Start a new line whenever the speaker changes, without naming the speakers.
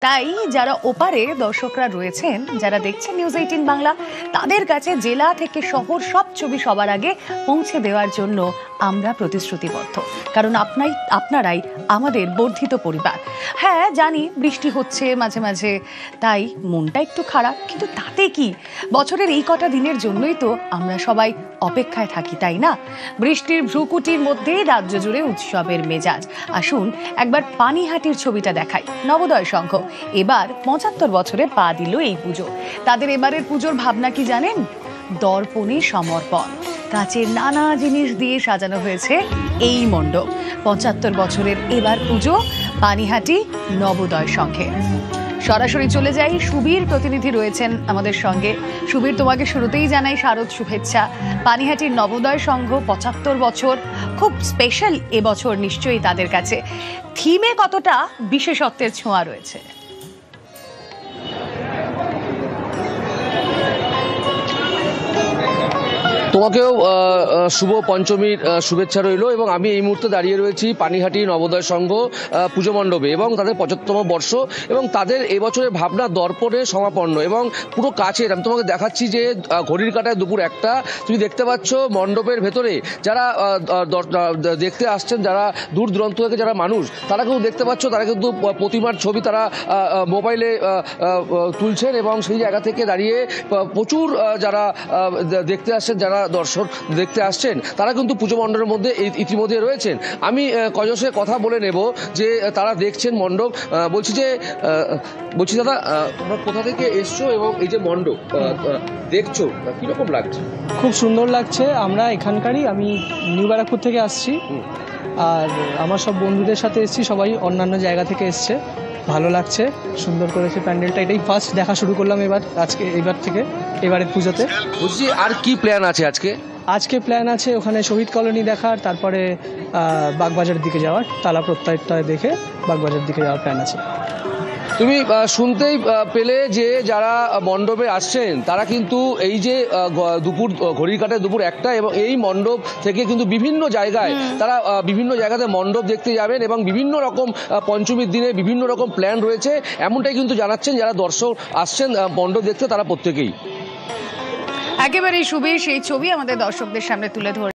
তাই যারা ওপারে দর্শকরা রয়েছেন, যারা দেখছেন নিউজ 18 বাংলা, তাদের কাছে জেলা থেকে শহর সব ছবি সবার আগে পৌঁছে দেওয়ার জন্য আমরা প্রতিশ্রুতিবদ্ধ। কারণ আপনারাই আমাদের বর্ধিত পরিবার। হ্যাঁ জানি বৃষ্টি হচ্ছে মাঝে মাঝে, তাই মনটা একটু খারাপ, কিন্তু তাতে কি, বছরের এই কটা দিনের জন্যই তো আমরা সবাই অপেক্ষায় থাকি, তাই না? বৃষ্টির ভ্রুকুটির মধ্যে রাজ্য জুড়ে উৎসবের মেজাজ। আসুন একবার পানিহাটির ছবিটা দেখাই। নবোদয় সংঘ এবার ৭৫ বছরে পা দিল এই পুজো। তাদের এবারের পুজোর ভাবনা কি জানেন? দর্পণে সমর্পণ। কাচের নানা জিনিস দিয়ে সাজানো হয়েছে এই মণ্ডপ। ৭৫ বছরের এবার পুজো পানিহাটি নবোদয় সংঘে। সরাসরি চলে যাই, সুবীর প্রতিনিধি রয়েছেন আমাদের সঙ্গে। সুবীর, তোমাকে শুরুতেই জানাই শারদ শুভেচ্ছা। পানিহাটির নবোদয় সংঘ ৭৫ বছর, খুব স্পেশাল এবছর নিশ্চয়ই তাদের কাছে। থিমে কতটা বিশেষত্বের ছোঁয়া রয়েছে?
তোমাকেও শুভ পঞ্চমীর শুভেচ্ছা রইল। এবং আমি এই মুহূর্তে দাঁড়িয়ে রয়েছি পানিহাটি নবোদয় সংঘ পুজো মণ্ডপে, এবং তাদের ৭৫তম বর্ষ এবং তাদের এবছরের ভাবনা দর্পণে সমাপন্ন এবং পুরো কাছের। আমি তোমাকে দেখাচ্ছি যে ঘড়ির কাঁটায় দুপুর ১টা। তুমি দেখতে পাচ্ছ মণ্ডপের ভেতরে যারা দেখতে আসছেন, যারা দূর দূরান্ত থেকে যারা মানুষ, তারা কিন্তু দেখতে পাচ্ছ, তারা কিন্তু প্রতিমার ছবি তারা মোবাইলে তুলছেন এবং সেই জায়গা থেকে দাঁড়িয়ে প্রচুর যারা দেখতে আসছেন, যারা দর্শক দেখতে আসছেন, তারা কিন্তু পুজো মণ্ডপের মধ্যে ইতিমধ্যে রয়েছেন। আমি কয়েকজনের কথা বলে নেব যে তারা দেখছেন মণ্ডপ। বলছি দাদা, তোমরা কোথা থেকে এসছো এবং এই যে মণ্ডপ দেখছো কিরকম লাগছে?
খুব সুন্দর লাগছে। আমরা এখানকারই, আমি নিউ ব্যারাকপুর থেকে আসছি, আর আমার সব বন্ধুদের সাথে এসেছি, সবাই অন্যান্য জায়গা থেকে এসছে। ভালো লাগছে, সুন্দর করেছে প্যান্ডেলটা। এটাই ফার্স্ট দেখা শুরু করলাম এবারের পুজোতে।
বুঝছি, আর কি প্ল্যান আছে
আজকে প্ল্যান আছে ওখানে শহীদ কলোনি দেখার, তারপরে বাগবাজার দিকে যাওয়ার, তালা প্রত্যয়টা দেখে বাগবাজার দিকে যাওয়ার প্ল্যান আছে।
তুমি শুনতেই পেলে যে যারা মণ্ডপে আসছেন তারা কিন্তু এই যে দুপুর ঘড়ির কাঁটায় দুপুর ১টা, এবং এই মণ্ডপ থেকে কিন্তু বিভিন্ন জায়গায় তারা বিভিন্ন জায়গাতে মণ্ডপ দেখতে যাবেন এবং বিভিন্ন রকম পঞ্চমীর দিনে বিভিন্ন রকম প্ল্যান রয়েছে, এমনটাই কিন্তু জানাচ্ছেন যারা দর্শক আসছেন মণ্ডপ দেখতে, তারা প্রত্যেকেই।
একেবারেই সুবীর সেই ছবি আমাদের দর্শকদের সামনে তুলে ধরে